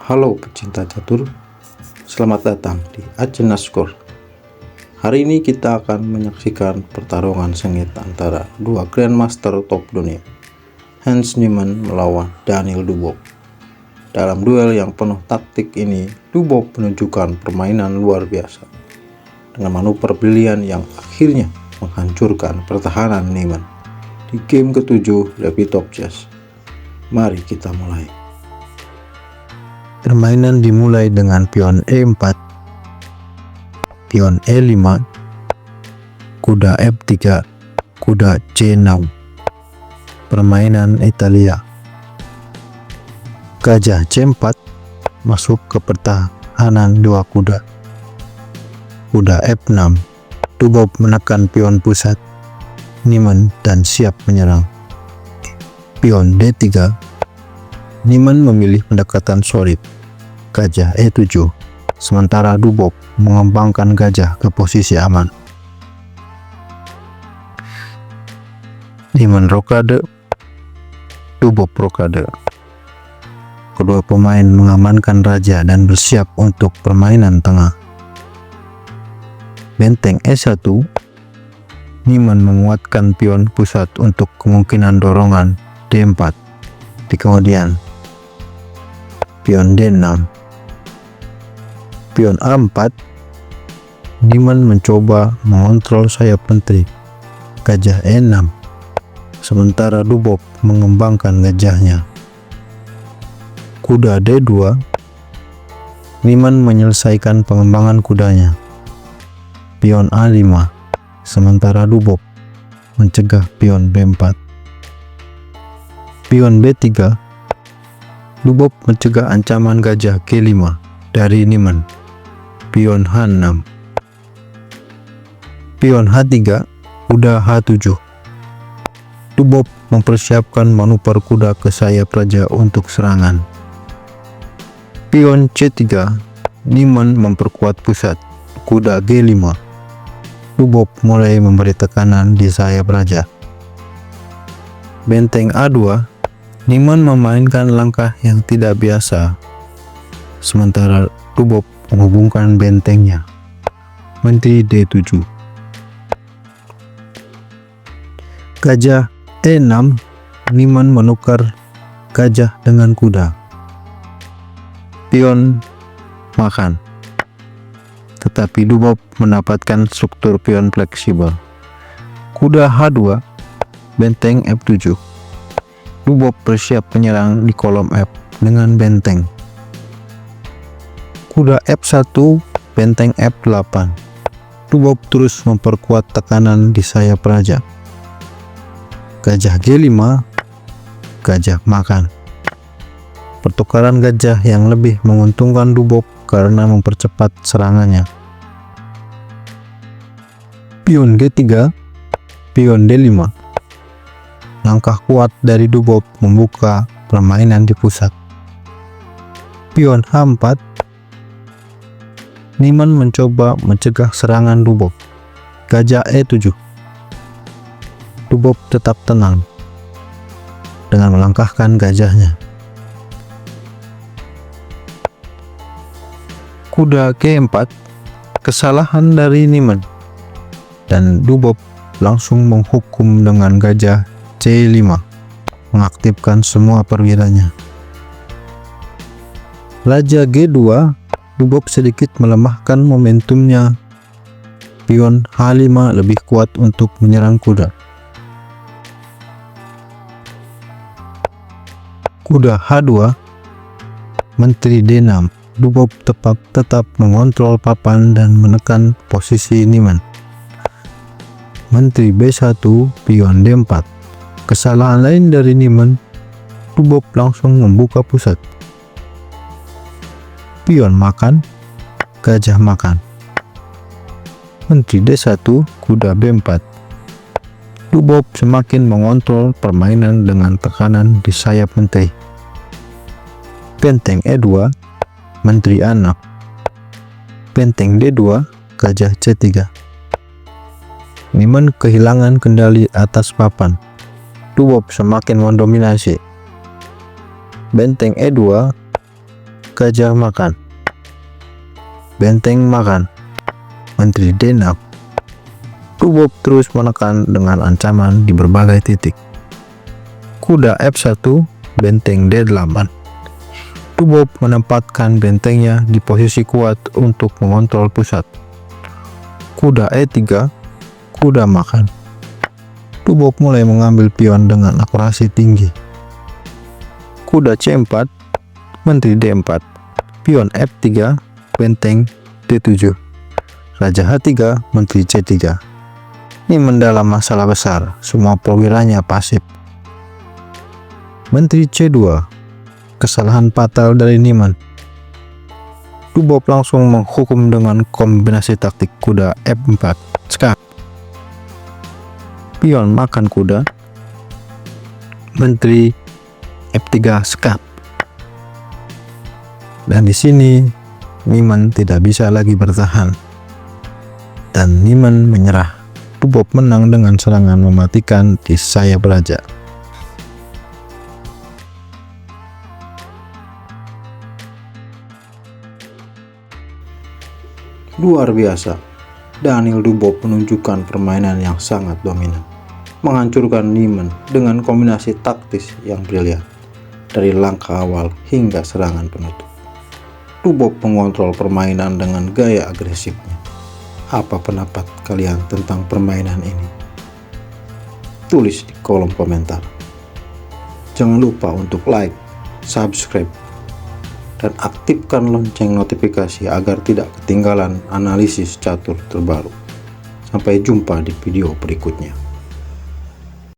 Halo pecinta catur, selamat datang di Acena Score. Hari ini kita akan menyaksikan pertarungan sengit antara dua Grandmaster top dunia, Hans Niemann melawan Daniel Dubow. Dalam duel yang penuh taktik ini, Dubow menunjukkan permainan luar biasa dengan manuver brilian yang akhirnya menghancurkan pertahanan Niemann di game ke-7 Levy Top Chess. Mari kita mulai. Permainan dimulai dengan pion E4, pion E5, kuda F3, kuda C6. Permainan Italia. Gajah C4 masuk ke pertahanan dua kuda. Kuda F6, Dubow menekan pion pusat Niemann dan siap menyerang. Pion D3, Niemann memilih pendekatan solid, gajah E7, sementara Dubow mengembangkan gajah ke posisi aman. Niemann rokade, Dubow rokade. Kedua pemain mengamankan raja dan bersiap untuk permainan tengah. Benteng E1, Niemann menguatkan pion pusat untuk kemungkinan dorongan D4 di kemudian. Pion D6, pion A4, Niemann mencoba mengontrol sayap menteri, gajah E6, sementara Dubow mengembangkan gajahnya. Kuda D2, Niemann menyelesaikan pengembangan kudanya. Pion A5, sementara Dubow mencegah pion B4. Pion B3, Dubow mencegah ancaman gajah G5 dari Niemann. Pion H6, pion H3, kuda H7. Dubow mempersiapkan manuver kuda ke sayap raja untuk serangan. Pion C3, Niemann memperkuat pusat, kuda G5. Dubow mulai memberi tekanan di sayap raja. Benteng A2, Niemann memainkan langkah yang tidak biasa, sementara Dubow menghubungkan bentengnya. Menteri D7. Gajah E6, Niemann menukar gajah dengan kuda. Pion makan, tetapi Dubow mendapatkan struktur pion fleksibel. Kuda H2, benteng F7. Dubow bersiap menyerang di kolom F dengan benteng. Kuda F1, benteng F8. Dubow terus memperkuat tekanan di sayap raja. Gajah G5, gajah makan. Pertukaran gajah yang lebih menguntungkan Dubow karena mempercepat serangannya. Pion G3, pion D5. Langkah kuat dari Dubow membuka permainan di pusat. Pion H4, Niemann mencoba mencegah serangan Dubow. Gajah E7. Dubow tetap tenang dengan melangkahkan gajahnya. Kuda G4, kesalahan dari Niemann, dan Dubow langsung menghukum dengan gajah C5, mengaktifkan semua perwiranya. Raja G2, Dubow sedikit melemahkan momentumnya. Pion H5 lebih kuat untuk menyerang kuda. Kuda H2, Menteri D6. Dubow tetap mengontrol papan dan menekan posisi Niemann. Menteri B1, pion D4. Kesalahan lain dari Niemann, Dubow langsung membuka pusat. Pion makan, gajah makan. Menteri D1, kuda B4. Dubow semakin mengontrol permainan dengan tekanan di sayap menteri. Benteng E2, Menteri A6. Benteng D2, gajah C3. Niemann kehilangan kendali atas papan. Dubow semakin mendominasi. Benteng E2, Gajah makan. Benteng makan. Menteri Denab. Tubob terus menekan dengan ancaman di berbagai titik. Kuda F1, benteng D8. Tubob menempatkan bentengnya di posisi kuat untuk mengontrol pusat. Kuda E3, kuda makan. Tubob mulai mengambil pion dengan akurasi tinggi. Kuda C4, menteri D4. Pion F3, benteng D7. Raja H3, menteri C3. Niman dalam masalah besar, semua perwiranya pasif. Menteri C2, kesalahan fatal dari Niman. Tubob langsung menghukum dengan kombinasi taktik kuda F4, skak. Pion makan kuda. Menteri F3, skak. Dan di sini Niman tidak bisa lagi bertahan, dan Niman menyerah. Tubob menang dengan serangan mematikan di sayap raja. Luar biasa, Daniel Tubob menunjukkan permainan yang sangat dominan, menghancurkan Niman dengan kombinasi taktis yang brilian dari langkah awal hingga serangan penutup. Tubob mengontrol permainan dengan gaya agresifnya. Apa pendapat kalian tentang permainan ini? Tulis di kolom komentar. Jangan lupa untuk like, subscribe, dan aktifkan lonceng notifikasi agar tidak ketinggalan analisis catur terbaru. Sampai jumpa di video berikutnya.